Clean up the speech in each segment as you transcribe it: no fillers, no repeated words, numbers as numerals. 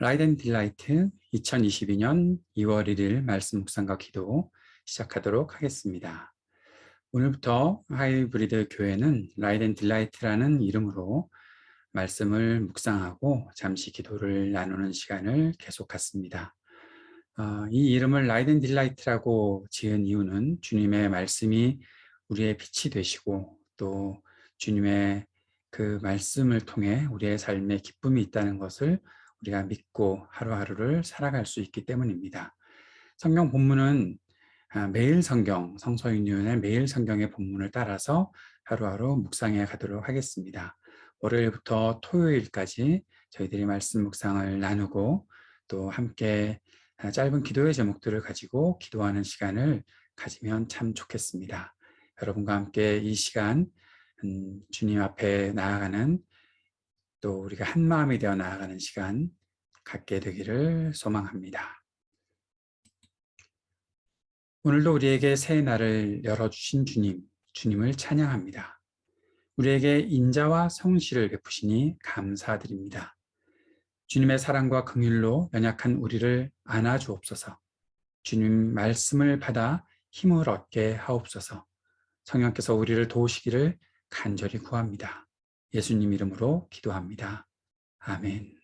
라이트 앤 딜라이트 2022년 2월 1일 말씀 묵상과 기도 시작하도록 하겠습니다. 오늘부터 하이브리드 교회는 라이트 앤 딜라이트라는 이름으로 말씀을 묵상하고 잠시 기도를 나누는 시간을 계속 갖습니다. 이 이름을 라이트 앤 딜라이트라고 지은 이유는 주님의 말씀이 우리의 빛이 되시고 또 주님의 그 말씀을 통해 우리의 삶에 기쁨이 있다는 것을 우리가 믿고 하루하루를 살아갈 수 있기 때문입니다. 성경 본문은 매일 성경, 성서윤회의 매일 성경의 본문을 따라서 하루하루 묵상해 가도록 하겠습니다. 월요일부터 토요일까지 저희들이 말씀 묵상을 나누고 또 함께 짧은 기도의 제목들을 가지고 기도하는 시간을 가지면 참 좋겠습니다. 여러분과 함께 이 시간 주님 앞에 나아가는 또 우리가 한 마음이 되어 나아가는 시간 갖게 되기를 소망합니다. 오늘도 우리에게 새 날을 열어주신 주님을 찬양합니다. 우리에게 인자와 성실을 베푸시니 감사드립니다. 주님의 사랑과 긍휼로 연약한 우리를 안아주옵소서. 주님 말씀을 받아 힘을 얻게 하옵소서. 성령께서 우리를 도우시기를 간절히 구합니다. 예수님 이름으로 기도합니다. 아멘.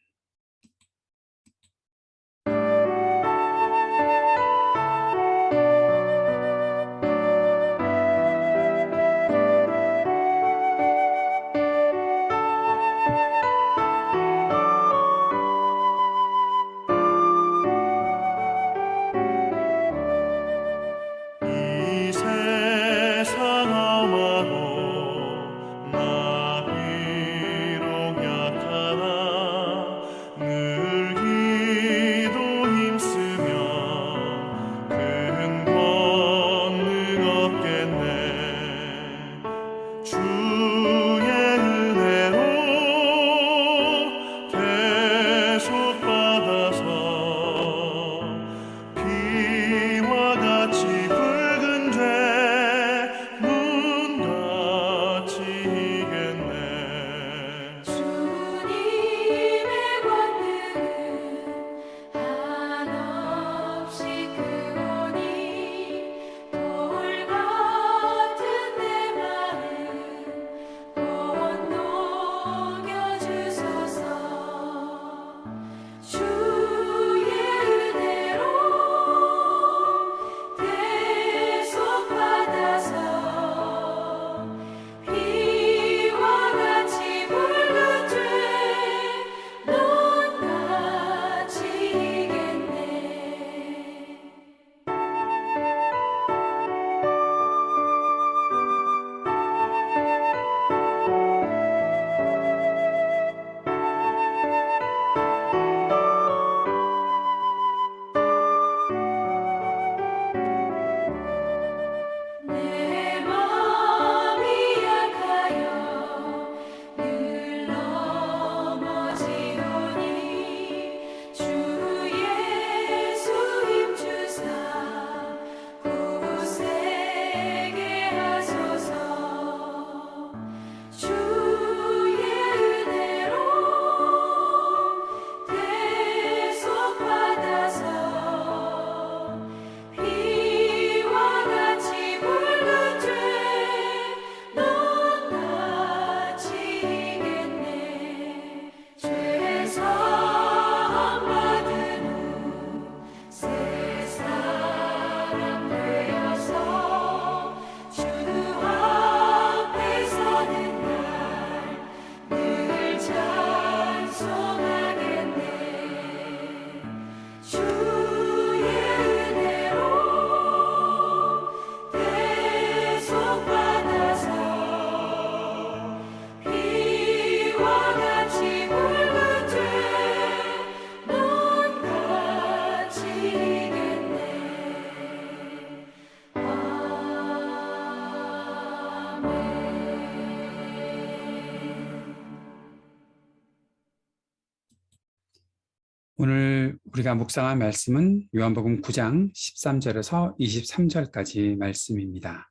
오늘 우리가 묵상한 말씀은 요한복음 9장 13절에서 23절까지 말씀입니다.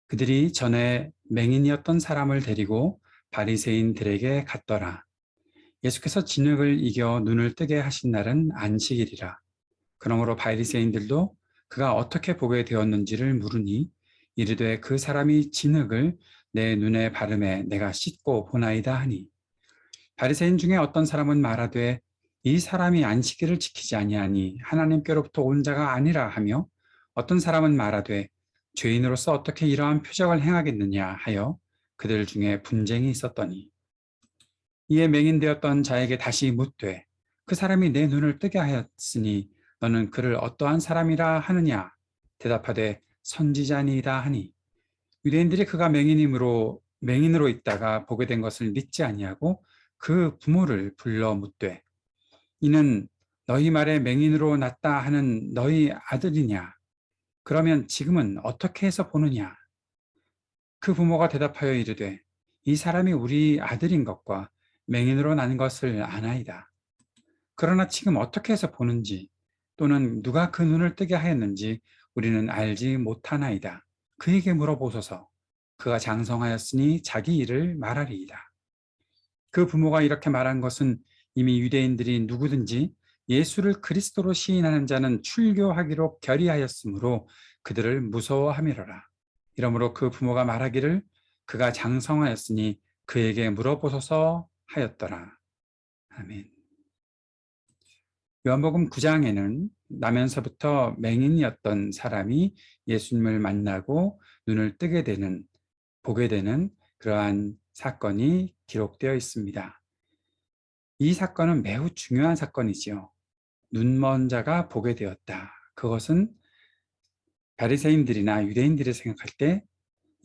그들이 전에 맹인이었던 사람을 데리고 바리새인들에게 갔더라. 예수께서 진흙을 이겨 눈을 뜨게 하신 날은 안식일이라. 그러므로 바리새인들도 그가 어떻게 보게 되었는지를 물으니 이르되 그 사람이 진흙을 내 눈에 바르매 내가 씻고 보나이다 하니, 바리새인 중에 어떤 사람은 말하되 이 사람이 안식일을 지키지 아니하니 하나님께로부터 온 자가 아니라 하며, 어떤 사람은 말하되 죄인으로서 어떻게 이러한 표적을 행하겠느냐 하여 그들 중에 분쟁이 있었더니, 이에 맹인되었던 자에게 다시 묻되 그 사람이 내 눈을 뜨게 하였으니 너는 그를 어떠한 사람이라 하느냐? 대답하되 선지자니이다 하니, 유대인들이 그가 맹인으로 있다가 보게 된 것을 믿지 아니하고 그 부모를 불러 묻되 이는 너희 말에 맹인으로 났다 하는 너희 아들이냐? 그러면 지금은 어떻게 해서 보느냐? 그 부모가 대답하여 이르되 이 사람이 우리 아들인 것과 맹인으로 난 것을 아나이다. 그러나 지금 어떻게 해서 보는지 또는 누가 그 눈을 뜨게 하였는지 우리는 알지 못하나이다. 그에게 물어보소서. 그가 장성하였으니 자기 일을 말하리이다. 그 부모가 이렇게 말한 것은 이미 유대인들이 누구든지 예수를 그리스도로 시인하는 자는 출교하기로 결의하였으므로 그들을 무서워함이로라. 이러므로 그 부모가 말하기를 그가 장성하였으니 그에게 물어보소서 하였더라. 아멘. 요한복음 9장에는 나면서부터 맹인이었던 사람이 예수님을 만나고 눈을 보게 되는 그러한 사건이 기록되어 있습니다. 이 사건은 매우 중요한 사건이지요. 눈먼 자가 보게 되었다. 그것은 바리새인들이나 유대인들이 생각할 때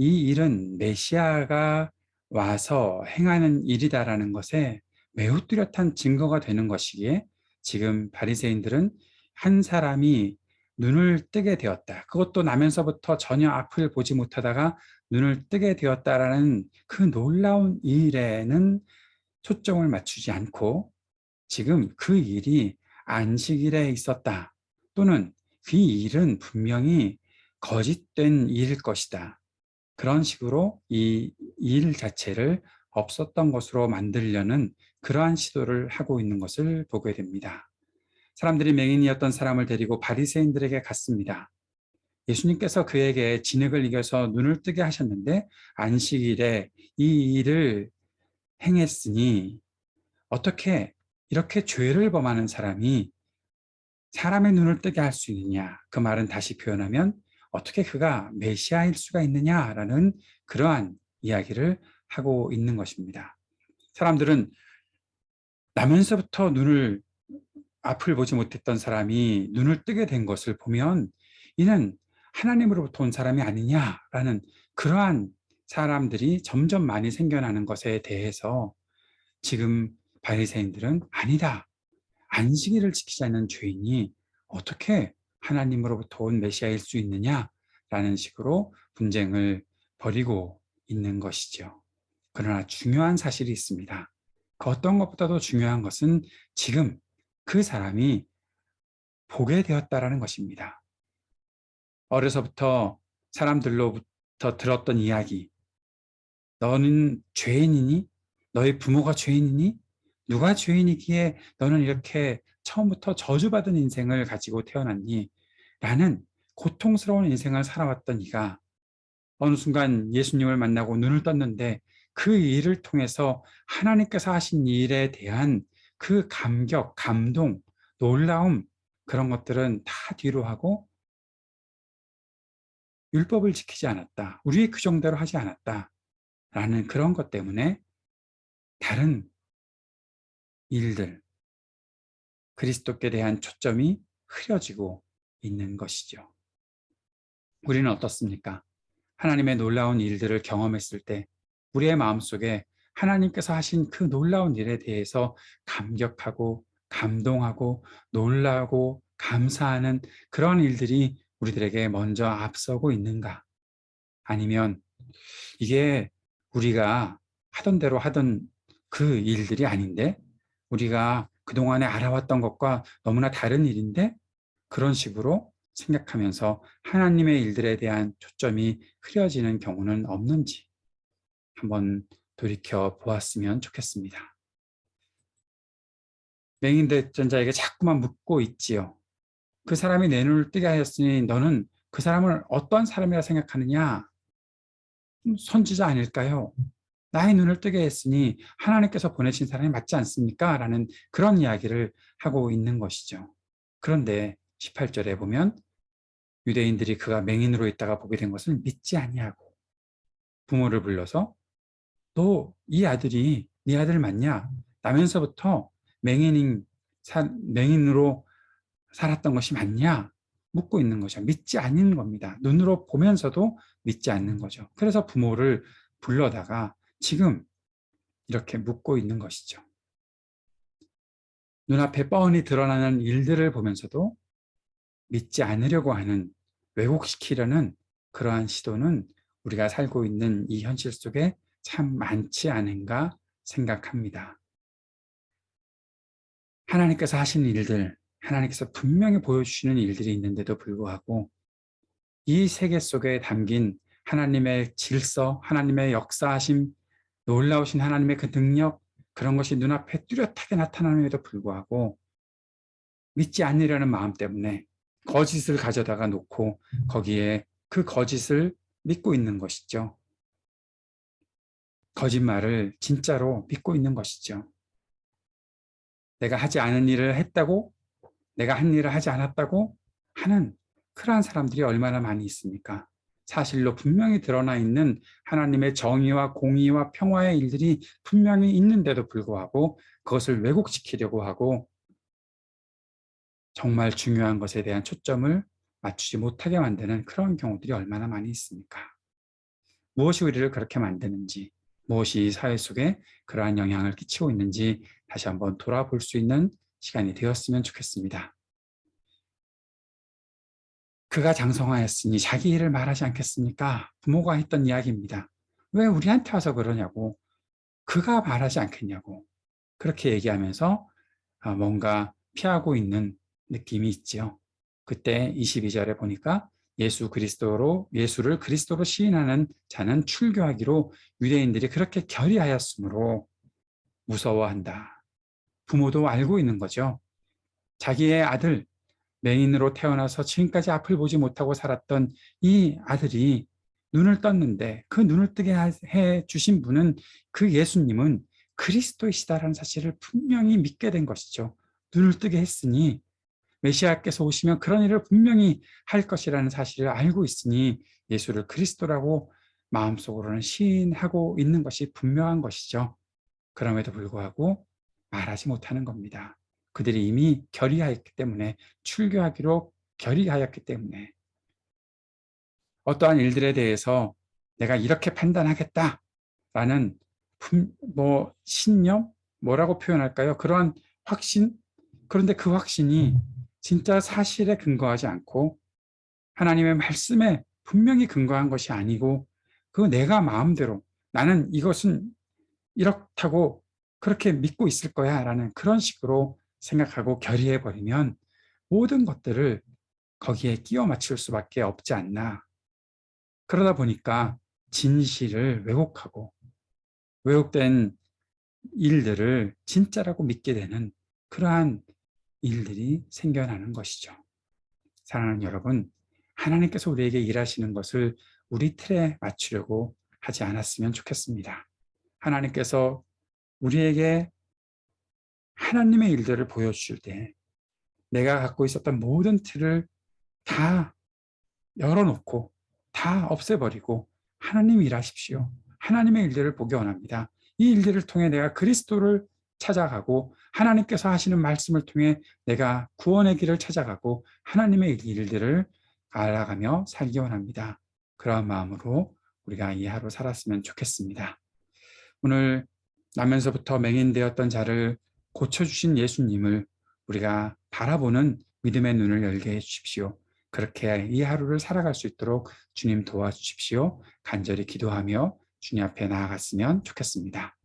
이 일은 메시아가 와서 행하는 일이다라는 것에 매우 뚜렷한 증거가 되는 것이기에, 지금 바리새인들은 한 사람이 눈을 뜨게 되었다, 그것도 나면서부터 전혀 앞을 보지 못하다가 눈을 뜨게 되었다라는 그 놀라운 일에는 초점을 맞추지 않고, 지금 그 일이 안식일에 있었다, 또는 그 일은 분명히 거짓된 일일 것이다, 그런 식으로 이 일 자체를 없었던 것으로 만들려는 그러한 시도를 하고 있는 것을 보게 됩니다. 사람들이 맹인이었던 사람을 데리고 바리새인들에게 갔습니다. 예수님께서 그에게 진흙을 이겨서 눈을 뜨게 하셨는데 안식일에 이 일을 행했으니 어떻게 이렇게 죄를 범하는 사람이 사람의 눈을 뜨게 할 수 있느냐? 그 말은 다시 표현하면 어떻게 그가 메시아일 수가 있느냐라는 그러한 이야기를 하고 있는 것입니다. 사람들은 나면서부터 앞을 보지 못했던 사람이 눈을 뜨게 된 것을 보면 이는 하나님으로부터 온 사람이 아니냐라는 그러한 사람들이 점점 많이 생겨나는 것에 대해서 지금 바리새인들은 아니다, 안식일을 지키지 않는 죄인이 어떻게 하나님으로부터 온 메시아일 수 있느냐라는 식으로 분쟁을 벌이고 있는 것이죠. 그러나 중요한 사실이 있습니다. 그 어떤 것보다도 중요한 것은 지금 그 사람이 보게 되었다라는 것입니다. 어려서부터 사람들로부터 들었던 이야기, 너는 죄인이니? 너의 부모가 죄인이니? 누가 죄인이기에 너는 이렇게 처음부터 저주받은 인생을 가지고 태어났니? 라는 고통스러운 인생을 살아왔던 이가 어느 순간 예수님을 만나고 눈을 떴는데 그 일을 통해서 하나님께서 하신 일에 대한 그 감격, 감동, 놀라움, 그런 것들은 다 뒤로 하고 율법을 지키지 않았다, 우리의 규정대로 하지 않았다 라는 그런 것 때문에 다른 일들, 그리스도께 대한 초점이 흐려지고 있는 것이죠. 우리는 어떻습니까? 하나님의 놀라운 일들을 경험했을 때 우리의 마음속에 하나님께서 하신 그 놀라운 일에 대해서 감격하고 감동하고 놀라고 감사하는 그런 일들이 우리들에게 먼저 앞서고 있는가? 아니면 이게 우리가 하던 대로 하던 그 일들이 아닌데, 우리가 그동안에 알아왔던 것과 너무나 다른 일인데, 그런 식으로 생각하면서 하나님의 일들에 대한 초점이 흐려지는 경우는 없는지 한번 돌이켜 보았으면 좋겠습니다. 맹인됐던 자에게 자꾸만 묻고 있지요. 그 사람이 내 눈을 뜨게 하였으니 너는 그 사람을 어떤 사람이라 생각하느냐? 선지자 아닐까요? 나의 눈을 뜨게 했으니 하나님께서 보내신 사람이 맞지 않습니까? 라는 그런 이야기를 하고 있는 것이죠. 그런데 18절에 보면 유대인들이 그가 맹인으로 있다가 보게 된 것을 믿지 아니하고 부모를 불러서 너 이 아들이 네 아들 맞냐? 나면서부터 맹인으로 살았던 것이 맞냐? 묻고 있는 거죠. 믿지 않는 겁니다. 눈으로 보면서도 믿지 않는 거죠. 그래서 부모를 불러다가 지금 이렇게 묻고 있는 것이죠. 눈앞에 뻔히 드러나는 일들을 보면서도 믿지 않으려고 하는, 왜곡시키려는 그러한 시도는 우리가 살고 있는 이 현실 속에 참 많지 않은가 생각합니다. 하나님께서 하신 일들, 하나님께서 분명히 보여주시는 일들이 있는데도 불구하고 이 세계 속에 담긴 하나님의 질서, 하나님의 역사하심, 놀라우신 하나님의 그 능력, 그런 것이 눈앞에 뚜렷하게 나타남에도 불구하고 믿지 않으려는 마음 때문에 거짓을 가져다가 놓고 거기에 그 거짓을 믿고 있는 것이죠. 거짓말을 진짜로 믿고 있는 것이죠. 내가 하지 않은 일을 했다고, 내가 한 일을 하지 않았다고 하는 그러한 사람들이 얼마나 많이 있습니까? 사실로 분명히 드러나 있는 하나님의 정의와 공의와 평화의 일들이 분명히 있는데도 불구하고 그것을 왜곡시키려고 하고 정말 중요한 것에 대한 초점을 맞추지 못하게 만드는 그런 경우들이 얼마나 많이 있습니까? 무엇이 우리를 그렇게 만드는지, 무엇이 사회 속에 그러한 영향을 끼치고 있는지 다시 한번 돌아볼 수 있는 시간이 되었으면 좋겠습니다. 그가 장성하였으니 자기 일을 말하지 않겠습니까? 부모가 했던 이야기입니다. 왜 우리한테 와서 그러냐고, 그가 말하지 않겠냐고 그렇게 얘기하면서 뭔가 피하고 있는 느낌이 있지요. 그때 22절에 보니까 예수를 그리스도로 시인하는 자는 출교하기로 유대인들이 그렇게 결의하였으므로 무서워한다. 부모도 알고 있는 거죠. 자기의 아들, 맹인으로 태어나서 지금까지 앞을 보지 못하고 살았던 이 아들이 눈을 떴는데 그 눈을 뜨게 해 주신 분은, 그 예수님은 그리스도이시다라는 사실을 분명히 믿게 된 것이죠. 눈을 뜨게 했으니 메시아께서 오시면 그런 일을 분명히 할 것이라는 사실을 알고 있으니 예수를 그리스도라고 마음속으로는 시인하고 있는 것이 분명한 것이죠. 그럼에도 불구하고 말하지 못하는 겁니다. 그들이 이미 결의하였기 때문에, 출교하기로 결의하였기 때문에 어떠한 일들에 대해서 내가 이렇게 판단하겠다라는 신념? 뭐라고 표현할까요? 그러한 확신? 그런데 그 확신이 진짜 사실에 근거하지 않고 하나님의 말씀에 분명히 근거한 것이 아니고 그 내가 마음대로 나는 이것은 이렇다고 그렇게 믿고 있을 거야 라는 그런 식으로 생각하고 결의해버리면 모든 것들을 거기에 끼워 맞출 수밖에 없지 않나. 그러다 보니까 진실을 왜곡하고 왜곡된 일들을 진짜라고 믿게 되는 그러한 일들이 생겨나는 것이죠. 사랑하는 여러분, 하나님께서 우리에게 일하시는 것을 우리 틀에 맞추려고 하지 않았으면 좋겠습니다. 하나님께서 우리에게 하나님의 일들을 보여주실 때 내가 갖고 있었던 모든 틀을 다 열어놓고 다 없애버리고 하나님 일하십시오. 하나님의 일들을 보기 원합니다. 이 일들을 통해 내가 그리스도를 찾아가고 하나님께서 하시는 말씀을 통해 내가 구원의 길을 찾아가고 하나님의 일들을 알아가며 살기 원합니다. 그러한 마음으로 우리가 이 하루 살았으면 좋겠습니다. 오늘 나면서부터 맹인되었던 자를 고쳐주신 예수님을 우리가 바라보는 믿음의 눈을 열게 해주십시오. 그렇게 이 하루를 살아갈 수 있도록 주님 도와주십시오. 간절히 기도하며 주님 앞에 나아갔으면 좋겠습니다.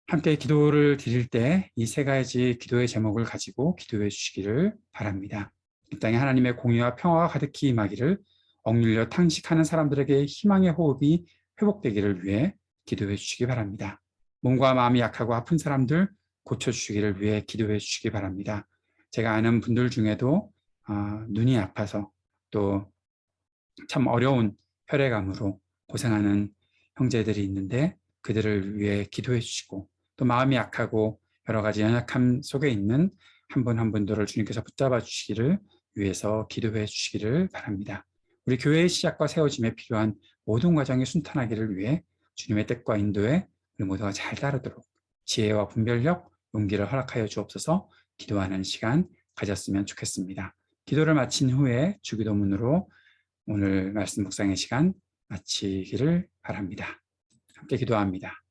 함께 기도를 드릴 때 이 세 가지 기도의 제목을 가지고 기도해 주시기를 바랍니다. 이 땅에 하나님의 공의와 평화가 가득히 임하기를, 억눌려 탄식하는 사람들에게 희망의 호흡이 회복되기를 위해 기도해 주시기 바랍니다. 몸과 마음이 약하고 아픈 사람들, 고쳐주시기를 위해 기도해 주시기 바랍니다. 제가 아는 분들 중에도 눈이 아파서 또 참 어려운 혈액암으로 고생하는 형제들이 있는데 그들을 위해 기도해 주시고 또 마음이 약하고 여러 가지 연약함 속에 있는 한 분 한 분들을 주님께서 붙잡아 주시기를 위해서 기도해 주시기를 바랍니다. 우리 교회의 시작과 세워짐에 필요한 모든 과정이 순탄하기를 위해 주님의 뜻과 인도에 우리 모두가 잘 따르도록 지혜와 분별력, 용기를 허락하여 주옵소서. 기도하는 시간 가졌으면 좋겠습니다. 기도를 마친 후에 주기도문으로 오늘 말씀 묵상의 시간 마치기를 바랍니다. 함께 기도합니다.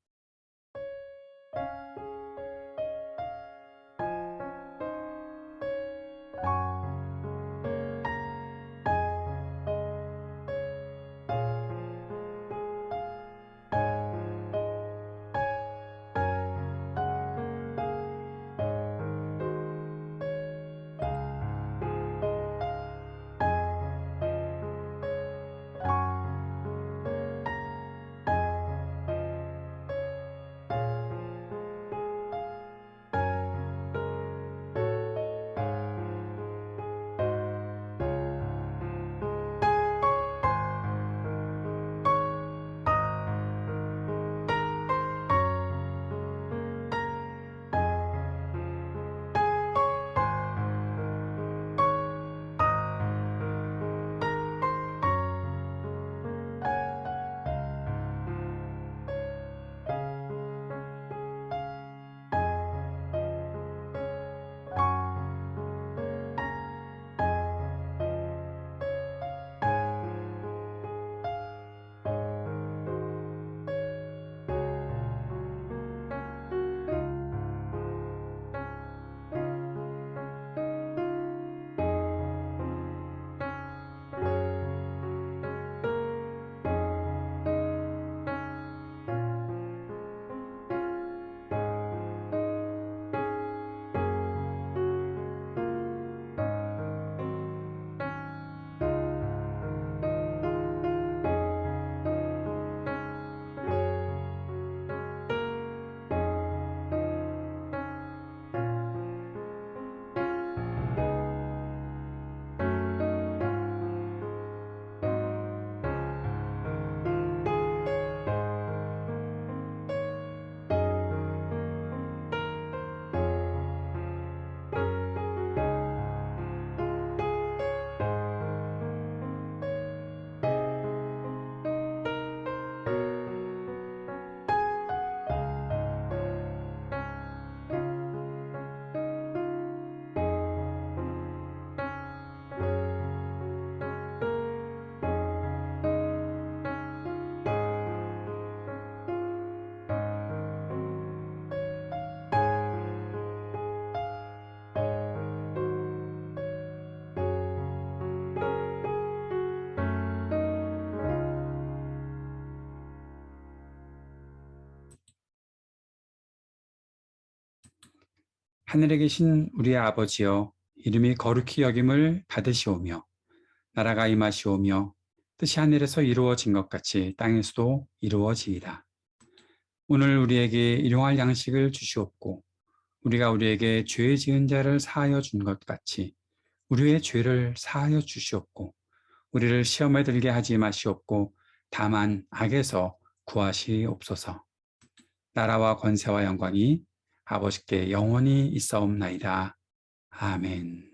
하늘에 계신 우리의 아버지여, 이름이 거룩히 여김을 받으시오며 나라가 임하시오며 뜻이 하늘에서 이루어진 것 같이 땅에서도 이루어지이다. 오늘 우리에게 일용할 양식을 주시옵고 우리가 우리에게 죄 지은 자를 사하여 준 것 같이 우리의 죄를 사하여 주시옵고 우리를 시험에 들게 하지 마시옵고 다만 악에서 구하시옵소서. 나라와 권세와 영광이 아버지께 영원히 있사옵나이다. 아멘.